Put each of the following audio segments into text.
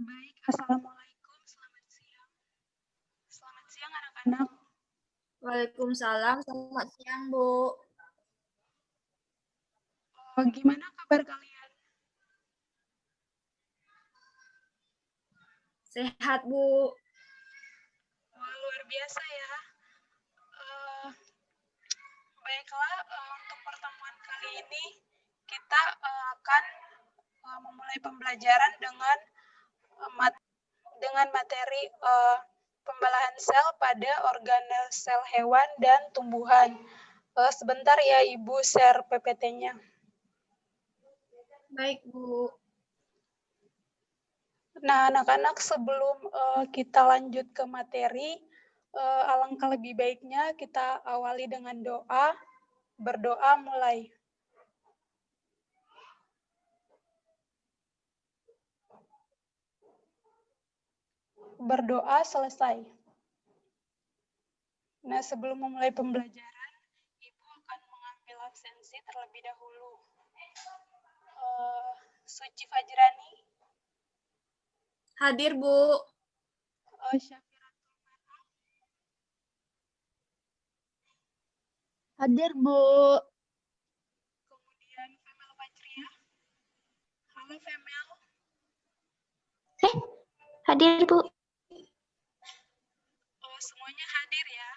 Baik, Assalamualaikum, selamat siang. Selamat siang anak-anak. Waalaikumsalam, selamat siang, Bu. Gimana kabar kalian? Sehat, Bu. Wah, luar biasa ya. Eh, Baiklah, untuk pertemuan kali ini kita akan memulai pembelajaran dengan materi pembelahan sel pada organel sel hewan dan tumbuhan. Sebentar ya, Ibu share PPT-nya. Baik, Bu. Nah, anak-anak, sebelum kita lanjut ke materi, alangkah lebih baiknya kita awali dengan doa. Berdoa mulai. Berdoa selesai. Nah, sebelum memulai pembelajaran, Ibu akan mengambil absensi terlebih dahulu. Suci Fajrani. Hadir, Bu. Syafiratul Marham. Hadir, Bu. Kemudian Femel Fajria. Halo, Femel. Hadir, Bu. Semuanya hadir ya.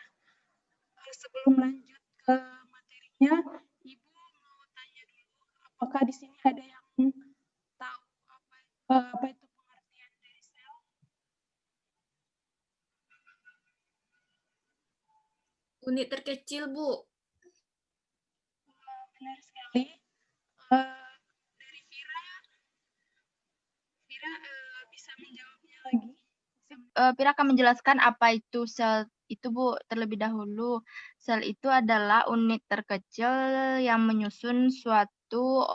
Sebelum lanjut ke materinya, Ibu mau tanya dulu, apakah di sini ada yang tahu apa itu pengertian dari sel? Unit terkecil, Bu. Benar sekali. Dari Vira bisa menjawabnya lagi. Pira akan menjelaskan apa itu sel itu, Bu, terlebih dahulu. Sel itu adalah unit terkecil yang menyusun suatu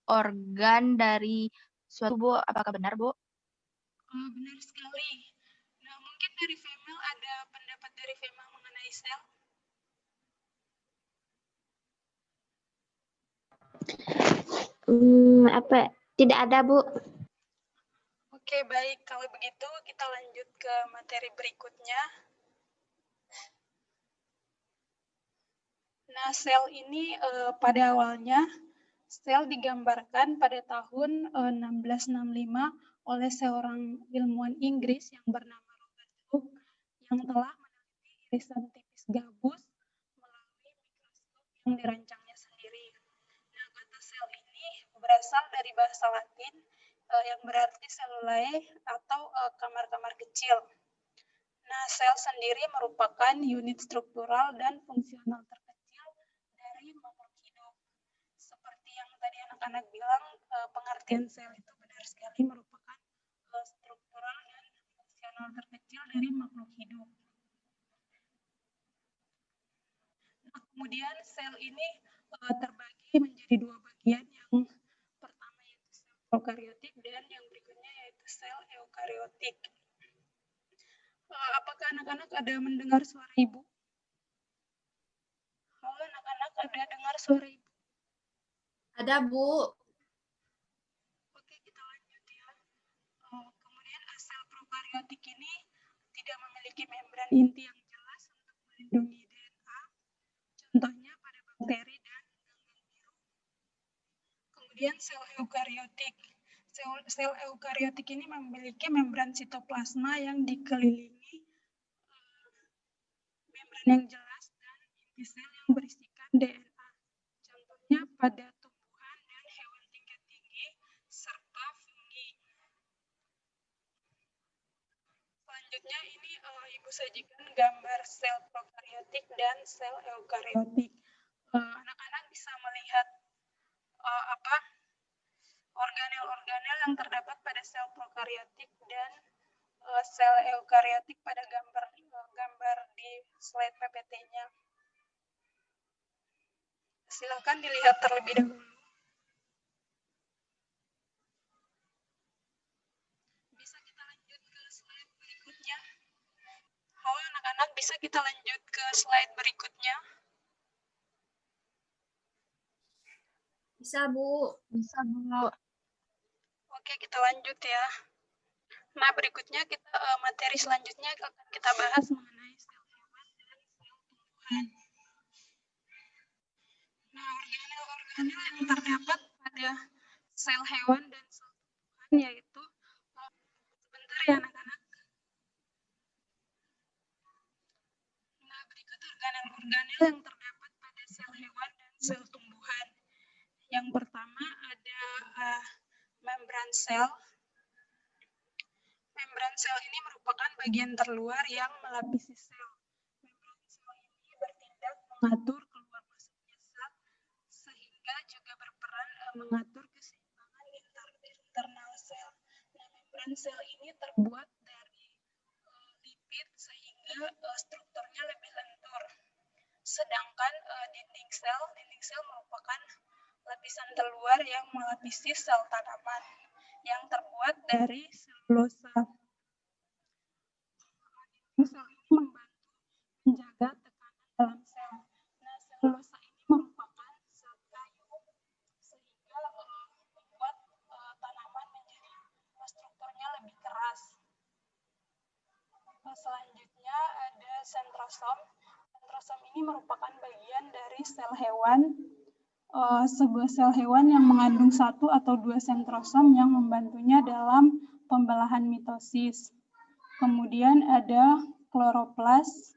organ dari suatu, Bu. Apakah benar, Bu? Benar sekali. Nah, mungkin dari Femel ada pendapat dari Femel mengenai sel? Tidak ada, Bu. Oke, baik. Kalau begitu kita lanjut ke materi berikutnya. Nah, sel ini pada awalnya sel digambarkan pada tahun 1665 oleh seorang ilmuwan Inggris yang bernama Robert Hooke yang telah meneliti irisan tipis gabus melalui mikroskop yang dirancangnya sendiri. Nah, kata sel ini berasal dari bahasa Latin yang berarti cellulae atau kamar-kamar kecil. Nah, sel sendiri merupakan unit struktural dan fungsional terkecil dari makhluk hidup. Seperti yang tadi anak-anak bilang, pengertian sel itu benar sekali merupakan struktural dan fungsional terkecil dari makhluk hidup. Nah, kemudian sel ini terbagi menjadi dua bagian. Yang pertama yaitu sel prokariotik dan yang berikutnya yaitu sel eukariotik. Apakah anak-anak ada mendengar suara Ibu? Halo anak-anak, ada dengar suara Ibu? Ada, Bu. Oke, kita lanjut ya. Kemudian sel prokariotik ini tidak memiliki membran inti yang jelas untuk melindungi DNA. Contohnya pada bakteri dan ganggang biru. Kemudian sel eukariotik. Sel eukariotik ini memiliki membran sitoplasma yang dikelilingi membran yang jelas dan inti sel yang berisikan DNA. Contohnya pada tumbuhan dan hewan tingkat tinggi serta fungi. Selanjutnya ini Ibu sajikan gambar sel prokariotik dan sel eukariotik. Anak-anak bisa melihat organel-organel yang terdapat pada sel prokariotik dan sel eukariotik pada gambar di slide PPT-nya. Silakan dilihat terlebih dahulu. Bisa kita lanjut ke slide berikutnya. Halo anak-anak, bisa kita lanjut ke slide berikutnya? Bisa, Bu. Bisa, Bu. Oke, kita lanjut ya. Nah, berikutnya materi selanjutnya akan kita bahas mengenai sel hewan dan sel tumbuhan. Nah, organel-organel yang terdapat pada sel hewan dan sel tumbuhan yaitu, sebentar ya anak-anak. Nah, berikut organel-organel yang terdapat pada sel hewan dan sel tumbuhan. Yang pertama ada membran sel. Membran sel ini merupakan bagian terluar yang melapisi sel. Membran sel ini bertindak mengatur keluar masuknya sel, sehingga juga berperan mengatur keseimbangan internal sel. Nah, membran sel ini terbuat dari lipid sehingga strukturnya lebih lentur. Sedangkan dinding sel merupakan lapisan terluar yang melapisi sel tanaman yang terbuat dari selulosa. Sel ini membantu menjaga tekanan dalam sel. Nah, selulosa ini merupakan zat kayu sehingga membuat tanaman menjadi strukturnya lebih keras. Selanjutnya ada sentrosom. Sentrosom ini merupakan bagian dari sel hewan. Sebuah sel hewan yang mengandung satu atau dua sentrosom yang membantunya dalam pembelahan mitosis. Kemudian ada kloroplas.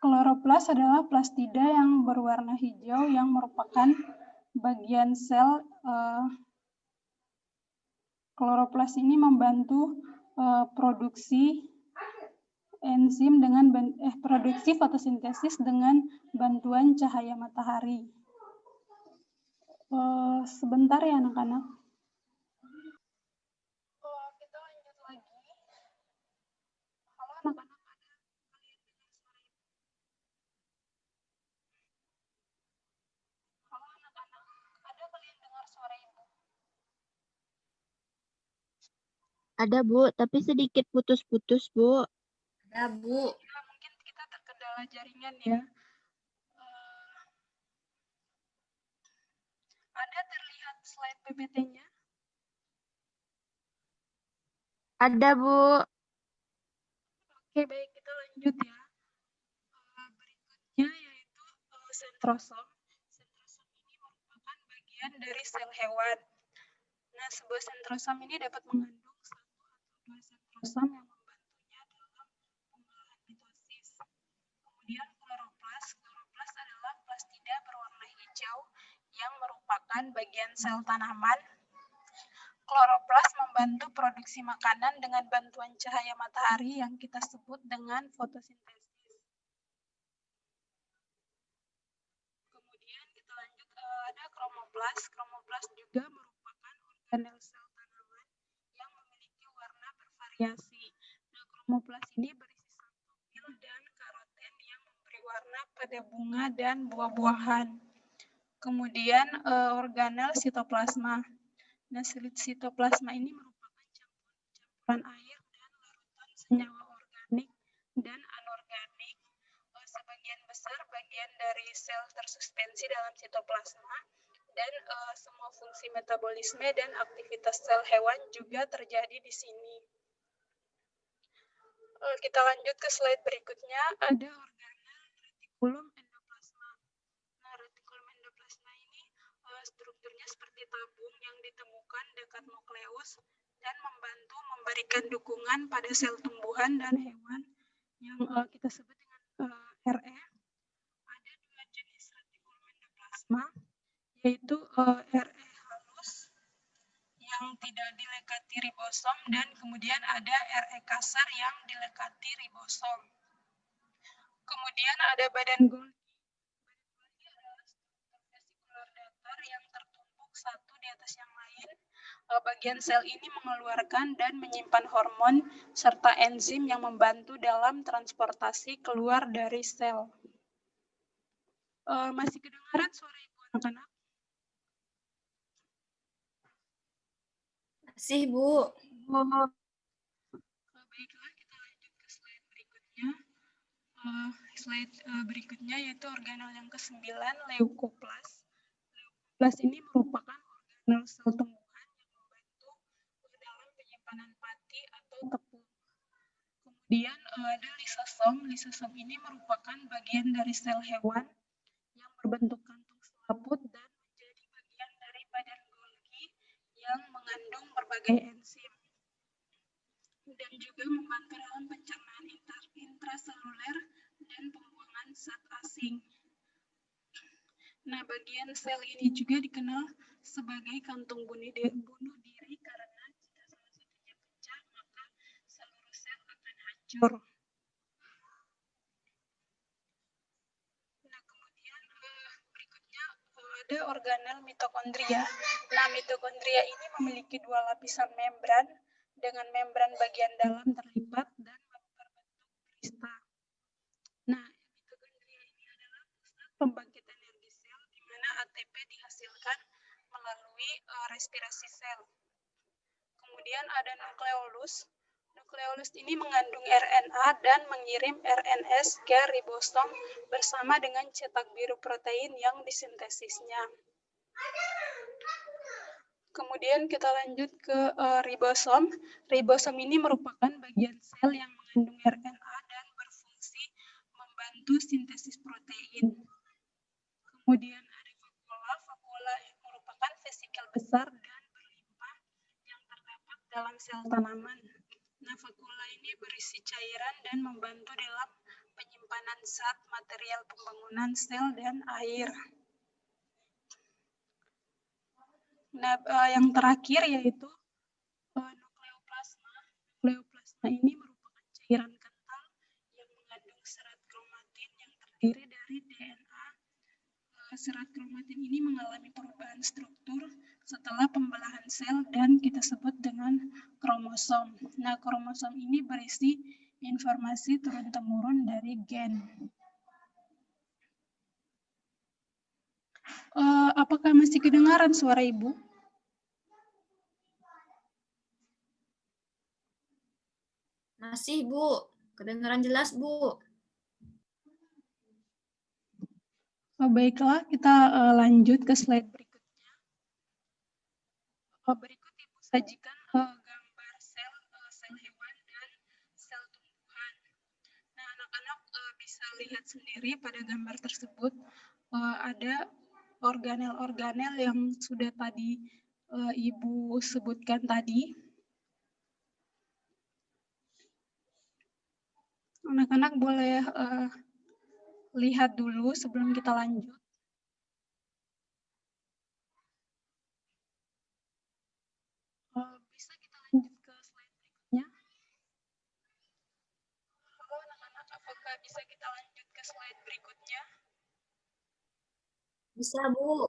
Kloroplas adalah plastida yang berwarna hijau yang merupakan bagian sel. Kloroplas ini membantu produksi enzim dengan produksi fotosintesis dengan bantuan cahaya matahari. Sebentar ya anak-anak. Kita lanjut lagi. Halo anak-anak, ada kalian dengar suara ibu? Halo anak-anak, ada kalian dengar suara ibu? Ada, Bu, tapi sedikit putus-putus, Bu. Ada, Bu. Ya, mungkin kita terkendala jaringan ya. Ada terlihat slide PPT-nya? Ada, Bu. Oke, baik, kita lanjut ya. Berikutnya yaitu sentrosom. Sentrosom ini merupakan bagian dari sel hewan. Nah, sebuah sentrosom ini dapat mengandung satu atau dua sentrosom yang membantunya dalam pembelahan mitosis. Kemudian kloroplas. Kloroplas adalah plastida berwarna hijau yang merupakan bagian sel tanaman. Kloroplas membantu produksi makanan dengan bantuan cahaya matahari yang kita sebut dengan fotosintesis. Kemudian kita lanjut, ada kromoplas. Kromoplas juga merupakan organel sel tanaman yang memiliki warna bervariasi. Nah, kromoplas ini berisi saprofil dan karoten yang memberi warna pada bunga dan buah-buahan. Kemudian organel sitoplasma. Nah, sitoplasma ini merupakan campuran air dan larutan senyawa organik dan anorganik. Sebagian besar bagian dari sel tersuspensi dalam sitoplasma dan semua fungsi metabolisme dan aktivitas sel hewan juga terjadi di sini. Kita lanjut ke slide berikutnya, ada organel retikulum endoplasma. Nah, retikulum endoplasma ini strukturnya seperti tabung yang ditemukan dekat nukleus dan membantu memberikan dukungan pada sel tumbuhan dan hewan yang kita sebut dengan RE. Ada dua jenis retikulum endoplasma, yaitu RE halus yang tidak dilekati ribosom dan kemudian ada RE kasar yang dilekati ribosom. Kemudian ada badan Golgi. Badan Golgi adalah struktur vesikular datar yang tertumpuk satu di atas yang lain. Bagian sel ini mengeluarkan dan menyimpan hormon serta enzim yang membantu dalam transportasi keluar dari sel. Masih kedengaran suara ibu anak-anak? Masih, Bu. Baiklah, kita lanjut ke slide berikutnya. slide berikutnya yaitu organel yang ke-9, leukoplast. Leukoplast ini merupakan organel sel tumbuhan yang membantu dalam penyimpanan pati atau tepung. Kemudian ada lisosom. Lisosom ini merupakan bagian dari sel hewan yang berbentuk kantung selaput dan menjadi bagian dari badan Golgi yang mengandung berbagai enzim dan juga membantu dalam pencernaan intraseluler dan pembuangan zat asing. Nah, bagian sel ini juga dikenal sebagai kantung bunuh diri karena jika salah satunya pecah, maka seluruh sel akan hancur. Nah, kemudian berikutnya ada organel mitokondria. Nah, mitokondria ini memiliki dua lapisan membran dengan membran bagian dalam terlipat dan berbentuk krista. Nah, mitokondria ini adalah pusat pembangkit energi sel di mana ATP dihasilkan melalui respirasi sel. Kemudian ada nukleolus. Nukleolus ini mengandung RNA dan mengirim RNS ke ribosom bersama dengan cetak biru protein yang disintesisnya. Kemudian kita lanjut ke ribosom. Ribosom ini merupakan bagian sel yang mengandung RNA dan berfungsi membantu sintesis protein. Kemudian ada vakuola. Vakuola merupakan vesikel besar dan berlimpah yang terdapat dalam sel tanaman. Nah, vakuola ini berisi cairan dan membantu dalam penyimpanan zat material pembangunan sel dan air. Nah, yang terakhir yaitu nukleoplasma. Nukleoplasma ini merupakan cairan kental yang mengandung serat kromatin yang terdiri dari DNA. Serat kromatin ini mengalami perubahan struktur setelah pembelahan sel dan kita sebut dengan kromosom. Nah, kromosom ini berisi informasi turun-temurun dari gen. Apakah masih kedengaran suara Ibu? Masih, Bu. Kedengaran jelas, Bu. Baiklah, kita lanjut ke slide berikutnya. Berikut Ibu sajikan gambar sel hewan dan sel tumbuhan. Nah, anak-anak bisa lihat sendiri pada gambar tersebut ada organel-organel yang sudah tadi Ibu sebutkan tadi. Anak-anak boleh lihat dulu sebelum kita lanjut. Bisa kita lanjut ke slide berikutnya. Halo anak-anak, apakah bisa kita lanjut ke slide berikutnya? Bisa, Bu.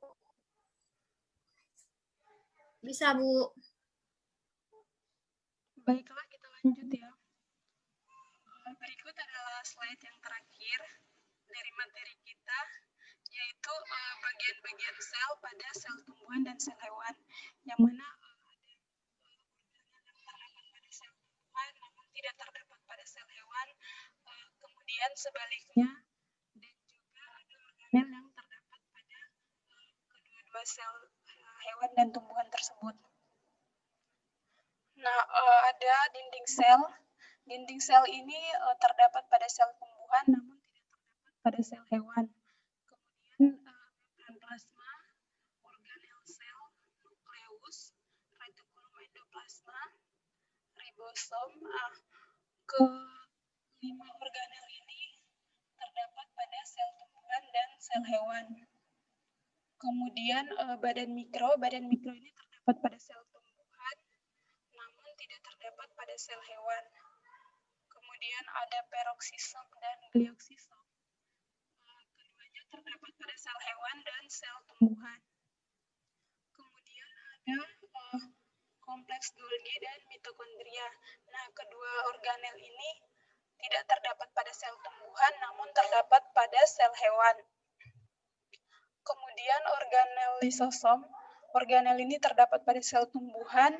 Bisa, Bu. Baiklah, kita lanjut ya. Berikut adalah slide yang terakhir dari materi kita, yaitu bagian-bagian sel pada sel tumbuhan dan sel hewan, yang mana ada organel yang terdapat pada sel tumbuhan namun tidak terdapat pada sel hewan, kemudian sebaliknya, dan juga ada organel yang terdapat pada kedua-dua sel hewan dan tumbuhan tersebut. Nah, ada dinding sel. Dinding sel ini terdapat pada sel tumbuhan namun tidak terdapat pada sel hewan. Kemudian membran plasma, organel sel, nukleus, retikulum endoplasma, ribosom. Kelima organel ini terdapat pada sel tumbuhan dan sel hewan. Kemudian badan mikro ini terdapat pada sel tumbuhan namun tidak terdapat pada sel hewan. Kemudian ada peroksisom dan glioksisom. Keduanya terdapat pada sel hewan dan sel tumbuhan. Kemudian ada kompleks Golgi dan mitokondria. Nah, kedua organel ini tidak terdapat pada sel tumbuhan namun terdapat pada sel hewan. Kemudian organel lisosom. Organel ini terdapat pada sel tumbuhan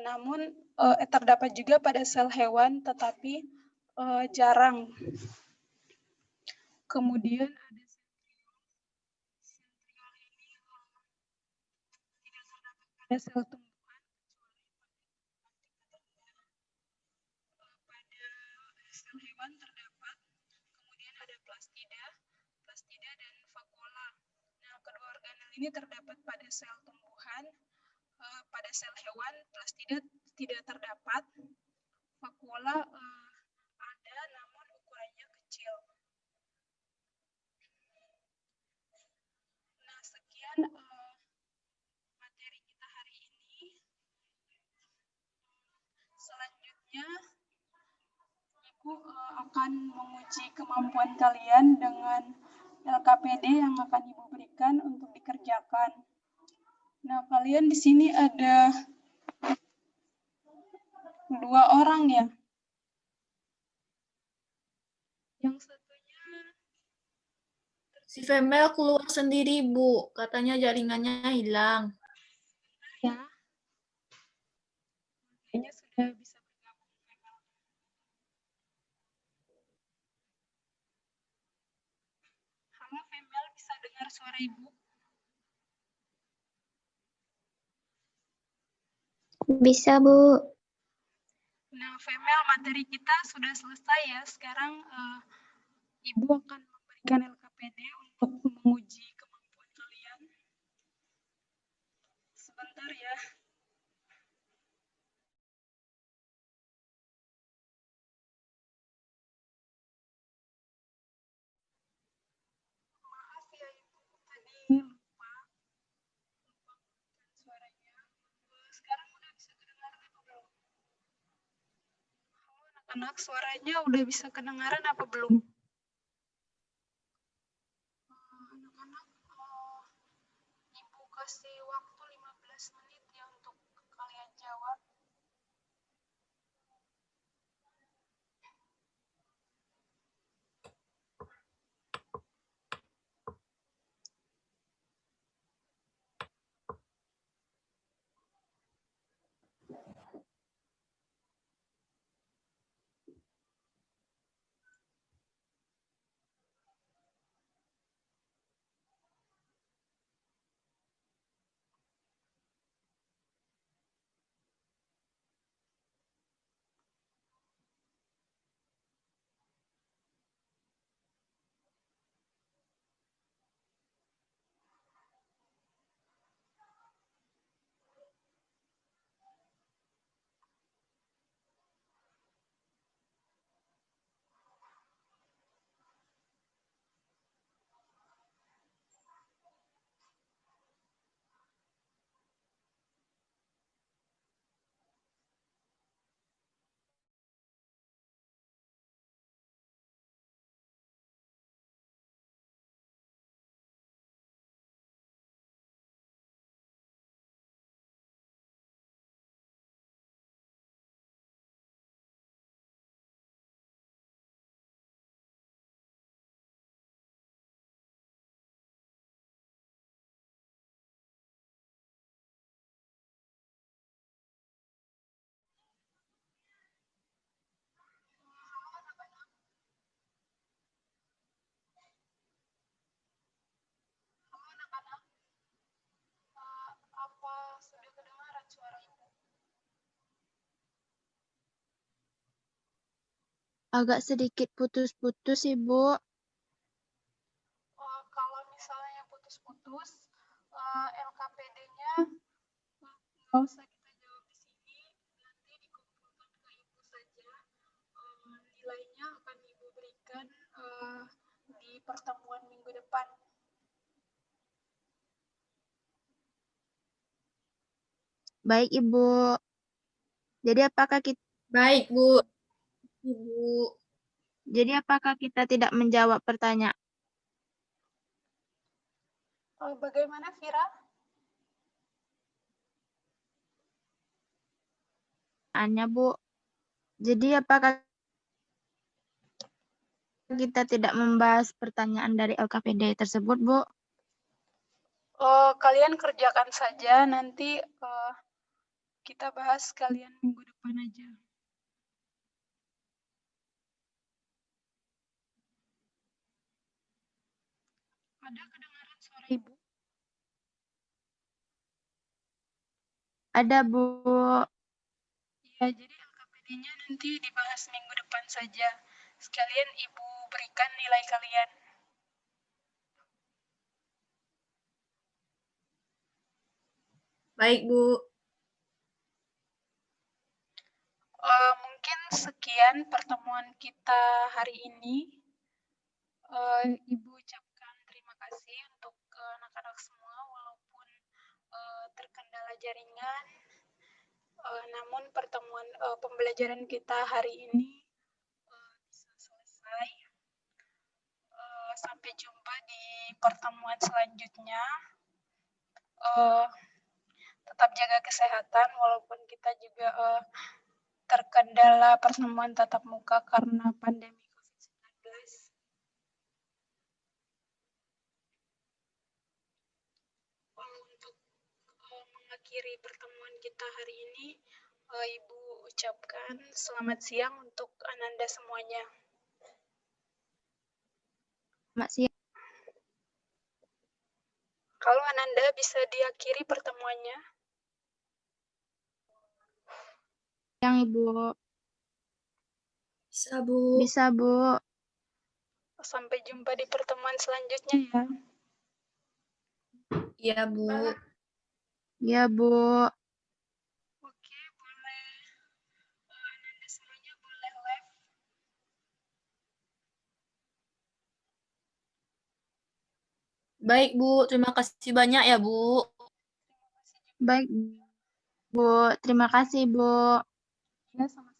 namun terdapat juga pada sel hewan tetapi jarang. Kemudian ada sentriol ini tidak terdapat pada sel tumbuhan pada sel hewan terdapat. Kemudian ada plastida dan vakuola. Nah, kedua organel ini terdapat pada sel tumbuhan. Pada sel hewan, plastida tidak terdapat. Vakuola ada, namun ukurannya kecil. Nah, sekian materi kita hari ini. Selanjutnya, Ibu akan menguji kemampuan kalian dengan LKPD yang akan Ibu berikan untuk dikerjakan. Nah, kalian di sini ada 2 orang ya. Yang satunya Si Femel keluar sendiri, Bu. Katanya jaringannya hilang. ya. Kayaknya sudah bisa bergabung. Halo Femel, bisa dengar suara Ibu? Bisa, Bu. Nah, Femel, materi kita sudah selesai ya. Sekarang Ibu akan memberikan LKPD untuk menguji kemampuan kalian. Sebentar ya. Maaf ya Ibu, tadi lupa suaranya. Sekarang udah bisa kedengaran apa belum? Halo anak-anak, suaranya udah bisa kedengaran apa belum? Anak-anak, Ibu kasih waktu 15 menit ya untuk kalian jawab. Halo anak-anak, apa sudah kedengaran suara Ibu? Agak sedikit putus-putus, Ibu. Kalau misalnya putus-putus, LKPD-nya nggak usah kita jawab di sini, nanti dikumpulkan ke Ibu saja. Nilainya akan Ibu berikan di pertemuan minggu depan. Baik, Ibu. Jadi apakah kita Baik, Bu. Ibu. kita tidak menjawab pertanyaan? Bagaimana, Vira? Pertanyaannya, Bu. Jadi apakah kita tidak membahas pertanyaan dari LKPD tersebut, Bu? Kalian kerjakan saja, nanti kita bahas kalian minggu depan aja. Ada kedengaran suara Ibu? Ada, Bu. Ya, jadi LKPD-nya nanti dibahas minggu depan saja. Sekalian Ibu berikan nilai kalian. Baik, Bu. Mungkin sekian pertemuan kita hari ini. Ibu ucapkan terima kasih untuk anak-anak semua walaupun terkendala jaringan. Namun pertemuan pembelajaran kita hari ini bisa selesai. Sampai jumpa di pertemuan selanjutnya. Tetap jaga kesehatan walaupun kita juga terkendala pertemuan tatap muka karena pandemi COVID-19. Untuk mengakhiri pertemuan kita hari ini, Ibu ucapkan selamat siang untuk Ananda semuanya. Selamat siang. Kalau Ananda bisa diakhiri pertemuannya. Siang, Ibu. Bisa, Bu. Bisa, Bu. Sampai jumpa di pertemuan selanjutnya ya. Iya, Bu. Iya, Bu. Oke, boleh. Ananda semuanya boleh live. Baik, Bu. Terima kasih banyak ya, Bu. Baik, Bu. Terima kasih, Bu. Ya, sama.